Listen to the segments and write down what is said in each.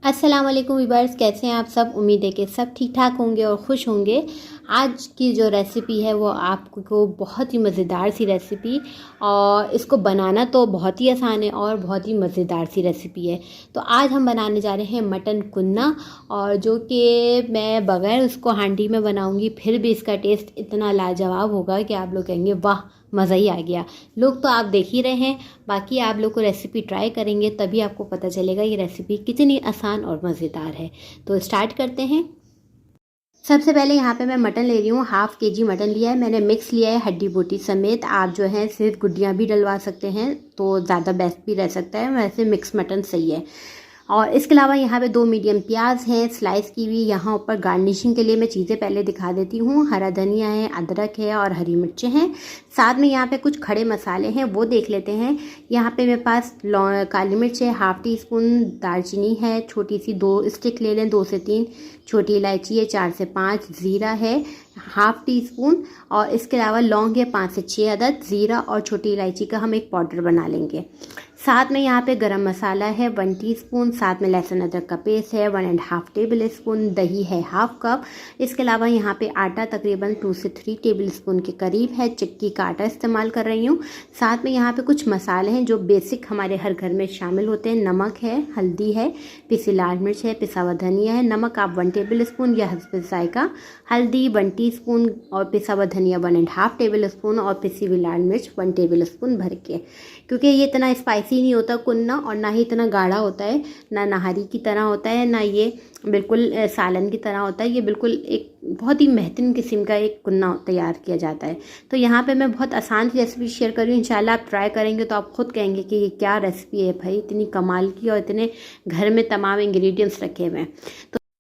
अस्सलाम वालेकुम वीवर्स, कैसे हैं आप सब। उम्मीद है कि सब ठीक ठाक होंगे और खुश होंगे। आज की जो रेसिपी है वो आपको बहुत ही मज़ेदार सी रेसिपी, और इसको बनाना तो बहुत ही आसान है और बहुत ही मज़ेदार सी रेसिपी है। तो आज हम बनाने जा रहे हैं मटन कुन्ना, और जो कि मैं बग़ैर उसको हांडी में बनाऊंगी फिर भी इसका टेस्ट इतना लाजवाब होगा कि आप लोग कहेंगे वाह, मज़ा ही आ गया। लोग तो आप देख ही रहे हैं, बाकी आप लोग को रेसिपी ट्राई करेंगे तभी आपको पता चलेगा ये रेसिपी कितनी आसान और मज़ेदार है। तो स्टार्ट करते हैं। सबसे पहले यहाँ पे मैं मटन ले रही हूँ। हाफ़ केजी मटन लिया है मैंने, मिक्स लिया है हड्डी बोटी समेत। आप जो है सिर्फ गुड्डियाँ भी डलवा सकते हैं तो ज़्यादा बेस्ट भी रह सकता है, वैसे मिक्स मटन सही है। और इसके अलावा यहाँ पे 2 मीडियम प्याज हैं स्लाइस की हुई। यहाँ ऊपर गार्निशिंग के लिए मैं चीज़ें पहले दिखा देती हूँ। हरा धनिया है, अदरक है और हरी मिर्चें हैं। साथ में यहाँ पे कुछ खड़े मसाले हैं वो देख लेते हैं। यहाँ पे मेरे पास काली मिर्च है, हाफ़ टी स्पून दालचीनी है, छोटी सी 2 स्टिक ले लें, 2 से 3 छोटी इलायची है, 4 से 5 ज़ीरा है, हाफ़ टी स्पून। और इसके अलावा लौंग है 5 से 6 अदद। ज़ीरा और छोटी इलायची का हम एक पाउडर बना लेंगे। साथ में यहाँ पे गरम मसाला है 1 टीस्पून। साथ में लहसुन अदरक का पेस्ट है 1.5 टेबल स्पून। दही है हाफ़ कप। इसके अलावा यहाँ पे आटा तकरीबन 2 से 3 टेबल स्पून के करीब है। चक्की का आटा इस्तेमाल कर रही हूँ। साथ में यहाँ पे कुछ मसाले हैं जो बेसिक हमारे हर घर में शामिल होते हैं। नमक है, हल्दी है, पिसी लाल मिर्च है, पिसा हुआ धनिया है। नमक आप 1 टेबल स्पून या हस्ब जायका। हल्दी 1 टीस्पून और पिसा हुआ धनिया 1.5 टेबल स्पून और पिसी हुई लाल मिर्च 1 टेबल स्पून भर के। क्योंकि ये इतना स्पाइसी नहीं होता कुन्ना, और ना ही इतना गाढ़ा होता है, ना नहारी की तरह होता है, ना ये बिल्कुल सालन की तरह होता है। ये बिल्कुल एक बहुत ही बेहतरीन किस्म का एक कुन्ना तैयार किया जाता है। तो यहाँ पे मैं बहुत आसान सी रेसिपी शेयर कर रही हूँ। इंशाल्लाह आप ट्राई करेंगे तो आप खुद कहेंगे कि ये क्या रेसिपी है भाई, इतनी कमाल की और इतने घर में तमाम इंग्रेडिएंट्स रखे हुए हैं।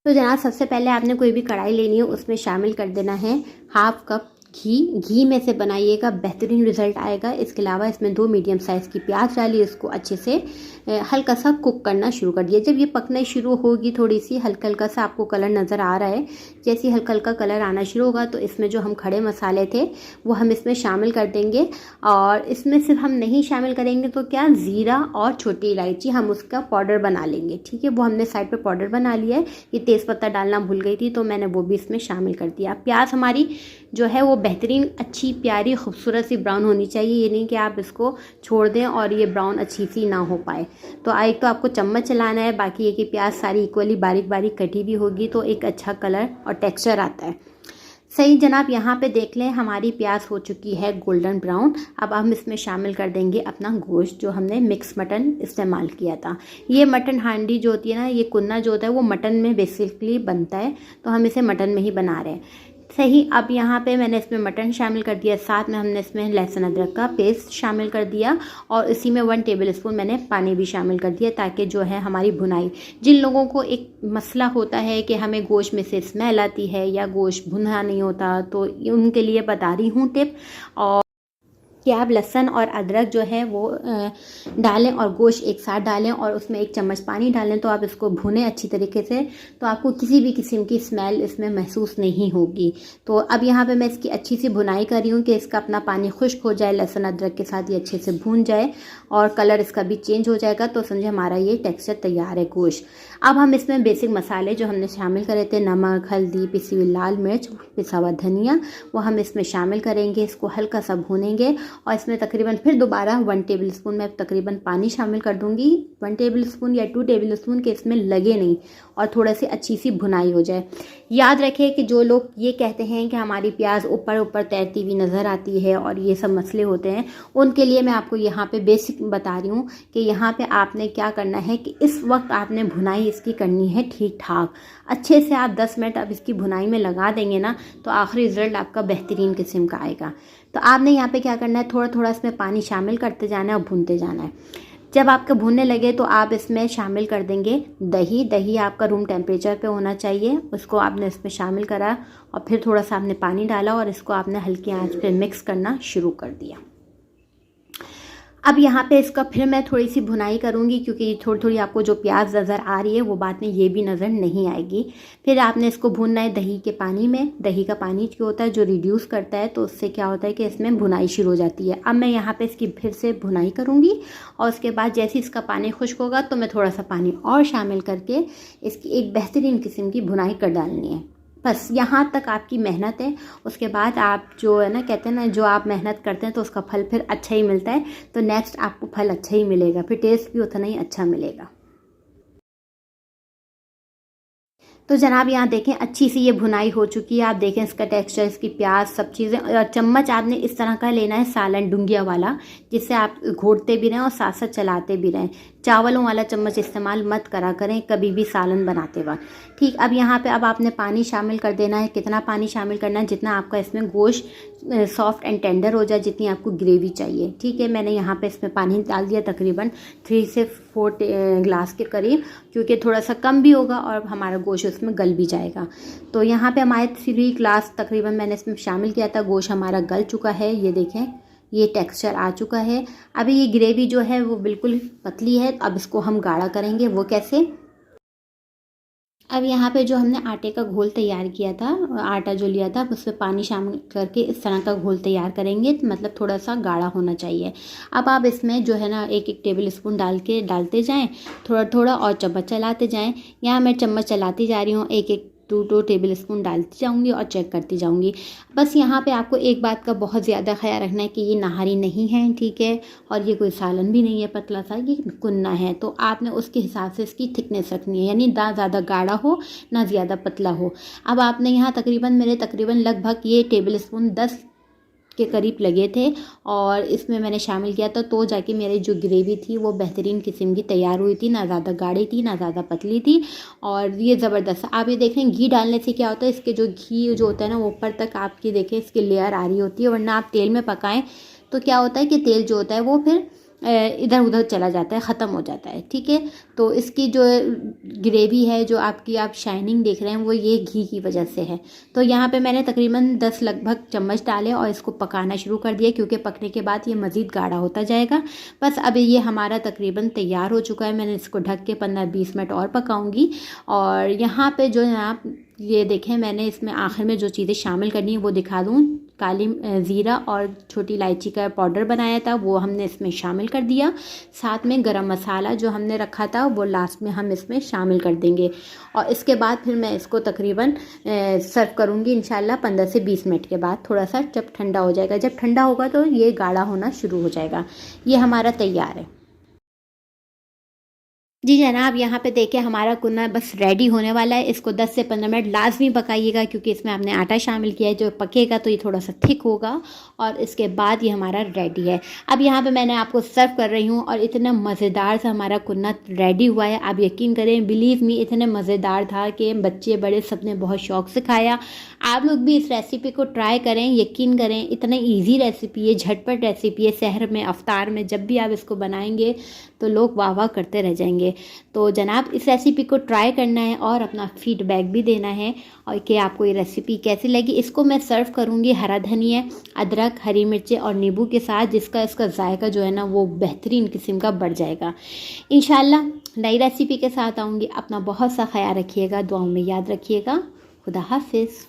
तो जनाब सबसे पहले आपने कोई भी कढ़ाई लेनी है, उसमें शामिल कर देना है हाफ़ कप घी में से बनाइएगा, बेहतरीन रिज़ल्ट आएगा। इसके अलावा इसमें 2 मीडियम साइज़ की प्याज डाली, इसको अच्छे से हल्का सा कुक करना शुरू कर दिया। जब ये पकना शुरू होगी, थोड़ी सी हल्का हल्का सा आपको कलर नज़र आ रहा है, जैसे ही हल्का हल्का कलर आना शुरू होगा तो इसमें जो हम खड़े मसाले थे वो हम इसमें शामिल कर देंगे। और इसमें सिर्फ हम नहीं शामिल करेंगे तो क्या, ज़ीरा और छोटी इलायची हम उसका पाउडर बना लेंगे। ठीक है, वो हमने साइड पर पाउडर बना लिया है। ये तेज़पत्ता डालना भूल गई थी तो मैंने वो भी इसमें शामिल कर दिया। प्याज हमारी जो है वो बेहतरीन अच्छी प्यारी खूबसूरत सी ब्राउन होनी चाहिए। ये नहीं कि आप इसको छोड़ दें और ये ब्राउन अच्छी सी ना हो पाए। तो एक तो आपको चम्मच चलाना है, बाकी ये कि प्याज सारी इक्वली बारीक बारीक कटी भी होगी तो एक अच्छा कलर और टेक्सचर आता है। सही जनाब, यहाँ पे देख लें हमारी प्याज हो चुकी है गोल्डन ब्राउन। अब हम इसमें शामिल कर देंगे अपना गोश्त जो हमने मिक्स मटन इस्तेमाल किया था। ये मटन हांडी जो होती है ना, ये कुन्ना जो होता है वो मटन में बेसिकली बनता है, तो हम इसे मटन में ही बना रहे हैं। सही, अब यहाँ पे मैंने इसमें मटन शामिल कर दिया, साथ में हमने इसमें लहसुन अदरक का पेस्ट शामिल कर दिया, और इसी में 1 टेबल स्पून मैंने पानी भी शामिल कर दिया, ताकि जो है हमारी भुनाई, जिन लोगों को एक मसला होता है कि हमें गोश्त में से स्मेल आती है या गोश्त भुना नहीं होता, तो उनके लिए बता रही हूँ टिप। और कि आप लहसुन और अदरक जो है वो डालें और गोश्त एक साथ डालें और उसमें 1 चम्मच पानी डालें, तो आप इसको भुनें अच्छी तरीके से, तो आपको किसी भी किस्म की स्मेल इसमें महसूस नहीं होगी। तो अब यहाँ पे मैं इसकी अच्छी सी भुनाई कर रही हूँ कि इसका अपना पानी खुश्क हो जाए, लहसुन अदरक के साथ ये अच्छे से भून जाए और कलर इसका भी चेंज हो जाएगा, तो समझे हमारा ये टेक्सचर तैयार है गोश्त। अब हम इसमें बेसिक मसाले जो हमने शामिल करे थे, नमक, हल्दी, पिसी हुई लाल मिर्च, पिसा हुआ धनिया, वो हम इसमें शामिल करेंगे। इसको हल्का सा भूनेंगे और इसमें तकरीबन फिर दोबारा 1 टेबल स्पून मैं तकरीबन पानी शामिल कर दूंगी। 1 टेबल स्पून या 2 टेबल स्पून के इसमें लगे नहीं, और थोड़ा सी अच्छी सी भुनाई हो जाए। याद रखें कि जो लोग ये कहते हैं कि हमारी प्याज ऊपर ऊपर तैरती हुई नज़र आती है और ये सब मसले होते हैं, उनके लिए मैं आपको यहाँ पे बेसिक बता रही हूँ कि यहाँ पे आपने क्या करना है कि इस वक्त आपने भुनाई इसकी करनी है ठीक ठाक अच्छे से। आप 10 मिनट अब इसकी भुनाई में लगा देंगे ना, तो आखिरी रिजल्ट आपका बेहतरीन किस्म का आएगा। तो आपने यहाँ पे क्या करना है, थोड़ा थोड़ा इसमें पानी शामिल करते जाना है और भूनते जाना है। जब आपके भूनने लगे तो आप इसमें शामिल कर देंगे दही। दही आपका रूम टेम्परेचर पे होना चाहिए, उसको आपने इसमें शामिल करा और फिर थोड़ा सा आपने पानी डाला और इसको आपने हल्की आंच पे मिक्स करना शुरू कर दिया। अब यहाँ पे इसका फिर मैं थोड़ी सी भुनाई करूँगी, क्योंकि थोड़ी थोड़ी आपको जो प्याज नज़र आ रही है वो बाद में ये भी नज़र नहीं आएगी। फिर आपने इसको भूनना है दही के पानी में। दही का पानी जो होता है जो रिड्यूस करता है, तो उससे क्या होता है कि इसमें भुनाई शुरू हो जाती है। अब मैं यहाँ पे इसकी फिर से भुनाई करूँगी और उसके बाद जैसे ही इसका पानी खुश्क होगा तो मैं थोड़ा सा पानी और शामिल करके इसकी एक बेहतरीन किस्म की भुनाई कर डालनी है। बस यहाँ तक आपकी मेहनत है। उसके बाद आप जो है ना, कहते हैं ना, जो आप मेहनत करते हैं तो उसका फल फिर अच्छा ही मिलता है। तो नेक्स्ट आपको फल अच्छा ही मिलेगा, फिर टेस्ट भी उतना ही अच्छा मिलेगा। तो जनाब यहाँ देखें अच्छी सी ये भुनाई हो चुकी है। आप देखें इसका टेक्सचर, इसकी प्याज, सब चीज़ें। और चम्मच आपने इस तरह का लेना है, सालन डुंगिया वाला, जिससे आप घोटते भी रहें और साथ साथ चलाते भी रहें। चावलों वाला चम्मच इस्तेमाल मत करा करें कभी भी सालन बनाते वक्त। ठीक, अब यहाँ पे अब आपने पानी शामिल कर देना है। कितना पानी शामिल करना है? जितना आपका इसमें गोश्त सॉफ्ट एंड टेंडर हो जाए, जितनी आपको ग्रेवी चाहिए। ठीक है, मैंने यहाँ पे इसमें पानी डाल दिया तकरीबन 3 से 4 ग्लास के करीब, क्योंकि थोड़ा सा कम भी होगा और हमारा गोश्त उसमें गल भी जाएगा। तो यहाँ पे हमारे 3 ग्लास तकरीबन मैंने इसमें शामिल किया था। गोश्त हमारा गल चुका है, ये देखें ये टेक्सचर आ चुका है। अभी ये ग्रेवी जो है वो बिल्कुल पतली है। अब इसको हम गाढ़ा करेंगे। वो कैसे? अब यहाँ पे जो हमने आटे का घोल तैयार किया था, आटा जो लिया था, उसमें पानी शामिल करके इस तरह का घोल तैयार करेंगे। मतलब थोड़ा सा गाढ़ा होना चाहिए। अब आप इसमें जो है ना 1-1 टेबल स्पून डालते जाएं, थोड़ा थोड़ा, और चम्मच चलाते जाएं। यहाँ मैं चम्मच चलाती जा रही हूँ, 1-1 2 टेबल स्पून डालती जाऊंगी और चेक करती जाऊंगी। बस यहाँ पे आपको एक बात का बहुत ज़्यादा ख्याल रखना है कि ये नहारी नहीं है, ठीक है, और ये कोई सालन भी नहीं है पतला सा, ये कुन्ना है। तो आपने उसके हिसाब से इसकी थिकनेस रखनी है, यानी ना ज़्यादा गाढ़ा हो ना ज़्यादा पतला हो। अब आपने यहाँ तकरीबन लगभग ये टेबल स्पून 10 के करीब लगे थे और इसमें मैंने शामिल किया था, तो जाके मेरी जो ग्रेवी थी वो बेहतरीन किस्म की तैयार हुई थी। ना ज़्यादा गाढ़ी थी ना ज़्यादा पतली थी, और ये ज़बरदस्त। आप ये देखें घी डालने से क्या होता है, इसके जो घी जो होता है ना वो ऊपर तक आपकी देखें इसकी लेयर आ रही होती है। वरना आप तेल में पकाएं तो क्या होता है कि तेल जो होता है वो फिर इधर उधर चला जाता है, ख़त्म हो जाता है। ठीक है, तो इसकी जो ग्रेवी है, जो आपकी आप शाइनिंग देख रहे हैं, वो ये घी की वजह से है। तो यहाँ पे मैंने तकरीबन 10 लगभग चम्मच डाले और इसको पकाना शुरू कर दिया, क्योंकि पकने के बाद ये मज़ीद गाढ़ा होता जाएगा। बस अब ये हमारा तकरीबन तैयार हो चुका है। मैंने इसको ढक के 15-20 मिनट और पकाऊंगी। और यहाँ पे जो है आप ये देखें, मैंने इसमें आखिर में जो चीज़ें शामिल करनी है वो दिखा दूँ। काली ज़ीरा और छोटी इलायची का पाउडर बनाया था वो हमने इसमें शामिल कर दिया। साथ में गरम मसाला जो हमने रखा था वो लास्ट में हम इसमें शामिल कर देंगे। और इसके बाद फिर मैं इसको तकरीबन सर्व करूँगी इंशाल्लाह 15 से 20 मिनट के बाद, थोड़ा सा जब ठंडा हो जाएगा। जब ठंडा होगा तो ये गाढ़ा होना शुरू हो जाएगा। ये हमारा तैयार है। जी जनाब, यहाँ पे देखिए हमारा कुन्ना बस रेडी होने वाला है। इसको 10 से 15 मिनट लाजमी पकाइएगा, क्योंकि इसमें आपने आटा शामिल किया है। जो पकेगा तो ये थोड़ा सा थिक होगा और इसके बाद ये हमारा रेडी है। अब यहाँ पे मैंने आपको सर्व कर रही हूँ और इतना मज़ेदार सा हमारा कुन्ना रेडी हुआ है। आप यकीन करें, बिलीव मी, इतने मज़ेदार था कि बच्चे बड़े सब ने बहुत शौक़ से खाया। आप लोग भी इस रेसिपी को ट्राई करें, यकीन करें इतना ईजी रेसिपी है, झटपट रेसिपी है। सहर में, अफ्तार में जब भी आप इसको बनाएंगे तो लोग वाह वाह करते रह जाएंगे। तो जनाब इस रेसिपी को ट्राई करना है और अपना फीडबैक भी देना है और कि आपको ये रेसिपी कैसी लगी। इसको मैं सर्व करूँगी हरा धनिया, अदरक, हरी मिर्चें और नींबू के साथ, जिसका इसका जायका जो है ना वो बेहतरीन किस्म का बढ़ जाएगा। इंशाल्लाह नई रेसिपी के साथ आऊँगी। अपना बहुत सा ख्याल रखिएगा, दुआओं में याद रखिएगा। खुदा हाफिज़।